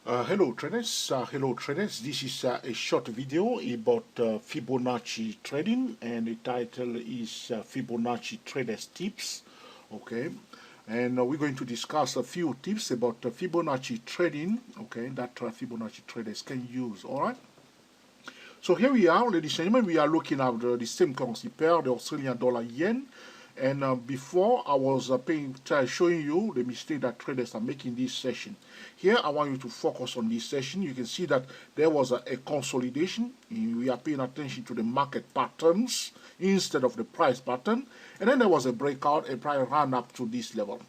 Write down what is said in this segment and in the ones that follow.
Hello traders. This is a short video about Fibonacci trading, and the title is Fibonacci Traders Tips. Okay, and we're going to discuss a few tips about Fibonacci trading. Okay, that Fibonacci traders can use. All right. So here we are, ladies and gentlemen. We are looking at the same currency pair, the Australian dollar yen. And before I was showing you the mistake that traders are making this session. Here I want you to focus on this session. You can see that there was a consolidation. We are paying attention to the market patterns instead of the price pattern. And then there was a breakout, a price ran up to this level.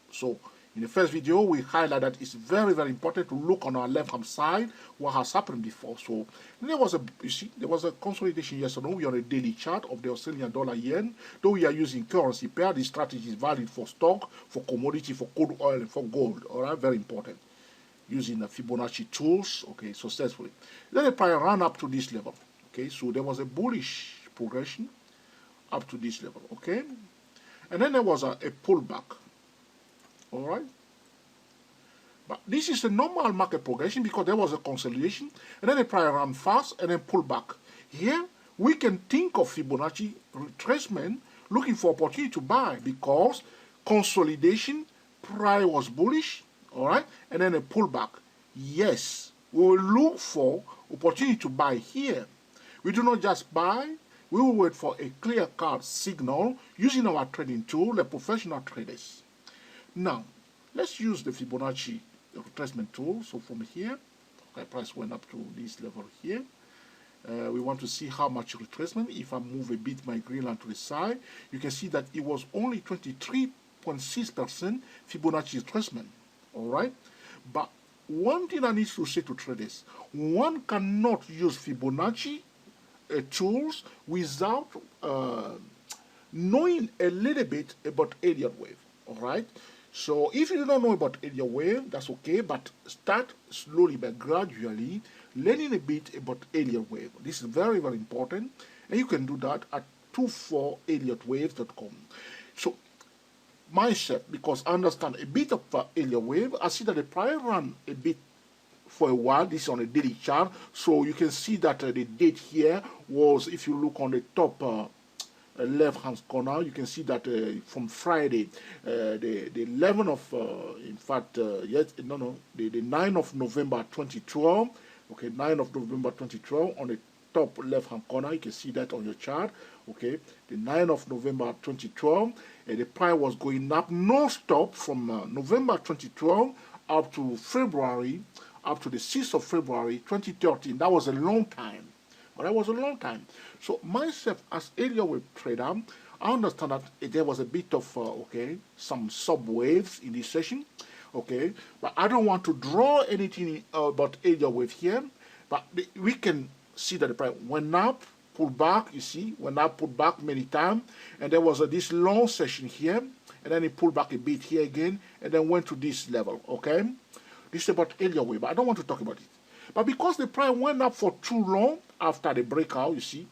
So in the first video, we highlight that it's very, very important to look on our left-hand side what has happened before. So there was a consolidation yesterday. We're on a daily chart of the Australian dollar yen. Though we are using currency pair, this strategy is valid for stock, for commodity, for crude oil, and for gold. All right, very important. Using the Fibonacci tools, okay, successfully. Then the price ran up to this level. Okay, so there was a bullish progression up to this level. Okay, and then there was a pullback. All right, but this is a normal market progression because there was a consolidation and then the price ran fast and then pull back. Here we can think of Fibonacci retracement, looking for opportunity to buy because consolidation, price was bullish, all right, and then a pullback. Yes, we will look for opportunity to buy here. We do not just buy. We will wait for a clear cut signal using our trading tool, the professional traders. Now, let's use the Fibonacci retracement tool. So from here, okay, price went up to this level here. We want to see how much retracement. If I move a bit my green line to the side, you can see that it was only 23.6% Fibonacci retracement. All right, but one thing I need to say to traders: one cannot use Fibonacci tools without knowing a little bit about Elliott wave. All right. So if you don't know about Elliott wave, that's okay, but start slowly but gradually learning a bit about Elliott wave. This is very, very important, and you can do that at 24elliottwaves.com. So myself, because I understand a bit of Elliott wave, I see that the price ran a bit for a while. This is on a daily chart, so you can see that the date here was, if you look on the top left hand corner, you can see that from Friday, the 11th of the 9th of November 2012, okay, 9th of November 2012, on the top left hand corner, you can see that on your chart, okay, the 9th of November 2012, the price was going up non-stop from November 2012 up to February, up to the 6th of February 2013. That was a long time. But that was a long time. So myself, as Elliott wave trader, I understand that there was a bit of some sub waves in this session, okay. But I don't want to draw anything about Elliott wave here. But we can see that the price went up, pulled back. You see, went up, pulled back many times, and there was this long session here, and then it pulled back a bit here again, and then went to this level. Okay, this is about Elliott wave, but I don't want to talk about it. But because the price went up for too long after the breakout, you see,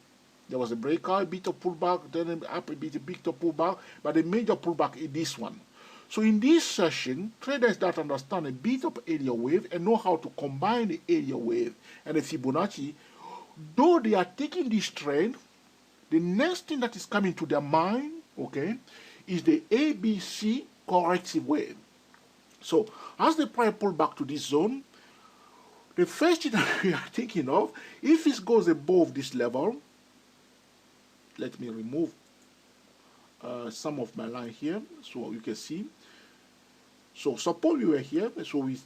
there was a breakout, a bit of pullback, then up a bit of pullback, but the major pullback is this one. So in this session, traders that understand a bit of Elliott wave and know how to combine the Elliott wave and the Fibonacci, though they are taking this trend, the next thing that is coming to their mind, okay, is the ABC corrective wave. So as the price pull back to this zone, the first thing that we are thinking of, if it goes above this level, let me remove some of my line here so you can see. So suppose we were here, so we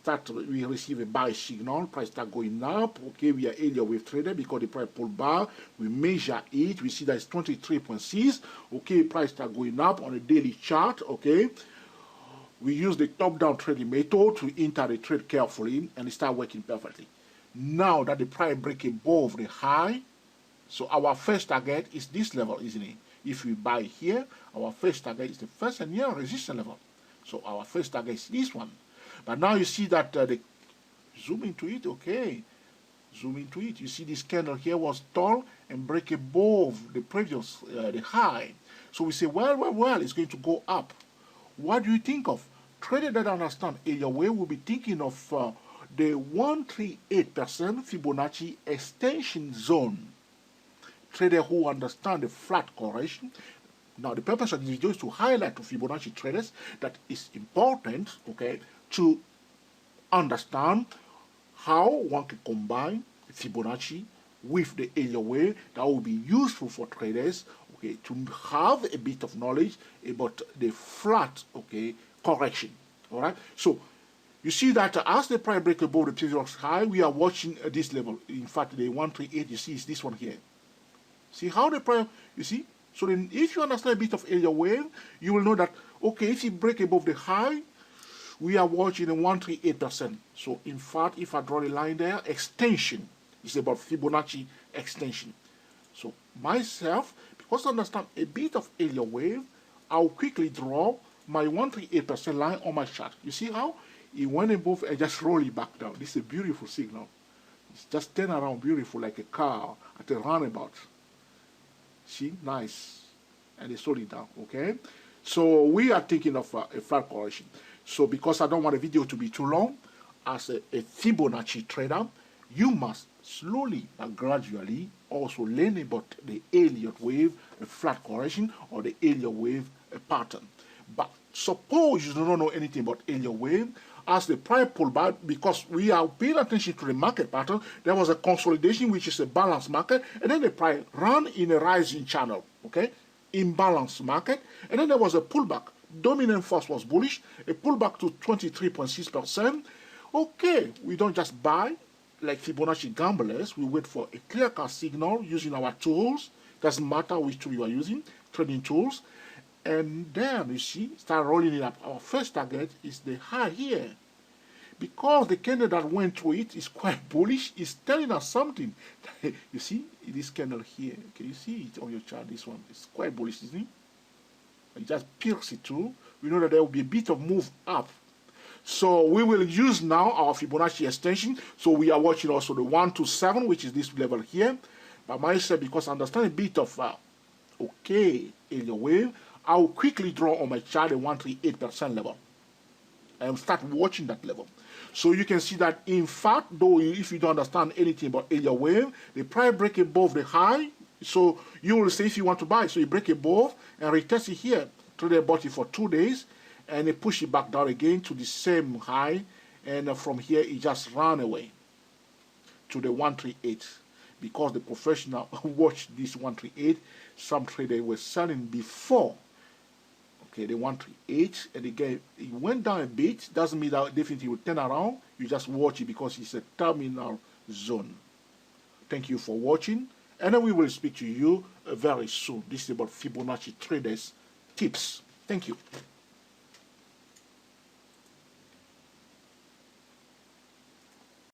receive a buy signal, price start going up, okay, we are Elliott wave trader because the price pull back, we measure it, we see that it's 23.6, okay, price start going up on a daily chart, okay. We use the top-down trading method to enter the trade carefully and it start working perfectly. Now that the price break above the high, so our first target is this level, isn't it? If we buy here, our first target is the first and near resistance level. So our first target is this one. But now you see that zoom into it, okay. Zoom into it. You see this candle here was tall and break above the previous, the high. So we say, well, it's going to go up. What do you think of? Trader that understand Elliott wave will be thinking of the 138% Fibonacci extension zone. Traders who understand the flat correction. Now, the purpose of this video is to highlight to Fibonacci traders that it's important, okay, to understand how one can combine Fibonacci with the area wave. That will be useful for traders, okay, to have a bit of knowledge about the flat, okay, correction. All right. So you see that as the price break above the previous high, we are watching this level. In fact, the 138 you see is this one here. See how the price, you see. So then, if you understand a bit of area wave, you will know that okay, if you break above the high, we are watching a 138%. So in fact, if I draw the line there, extension is about Fibonacci extension. So myself, because I understand a bit of area wave, I'll quickly draw my 138% line on my chart. You see how it went above and just roll it back down. This is a beautiful signal. It's just turn around beautiful like a car at a roundabout. See, nice. And they sold it down, okay? So we are thinking of a flat correction. So because I don't want the video to be too long, as a Fibonacci trader, you must slowly but gradually also learn about the Elliott wave, a flat correction, or the Elliott wave, a pattern. But suppose you do not know anything about Elliott wave, as the price pulled back, because we are paying attention to the market pattern, there was a consolidation, which is a balanced market, and then the price ran in a rising channel, okay, imbalanced market, and then there was a pullback. Dominant force was bullish, a pullback to 23.6%. Okay, we don't just buy like Fibonacci gamblers. We wait for a clear-cut signal using our tools. Doesn't matter which tool you are using, trading tools. And then, you see, start rolling it up. Our first target is the high here. Because the candle that went through it is quite bullish, it's telling us something. You see, this candle here, can you see it on your chart? This one is quite bullish, isn't it? It just pierces it through. We know that there will be a bit of move up. So we will use now our Fibonacci extension. So we are watching also the 127, which is this level here. But myself, because I understand a bit of okay area wave, I will quickly draw on my chart the 138% level and start watching that level. So you can see that in fact, though, if you don't understand anything about area wave, the price break above the high. So you will say if you want to buy, so you break above and retest it here. Trader bought it for 2 days and they push it back down again to the same high, and from here it just ran away to the 138 because the professional watched this 138. Some traders were selling before. Okay, the 138, and again it went down a bit. Doesn't mean that definitely will turn around. You just watch it because it's a terminal zone. Thank you for watching, and then we will speak to you very soon. This is about Fibonacci traders tips. Thank you.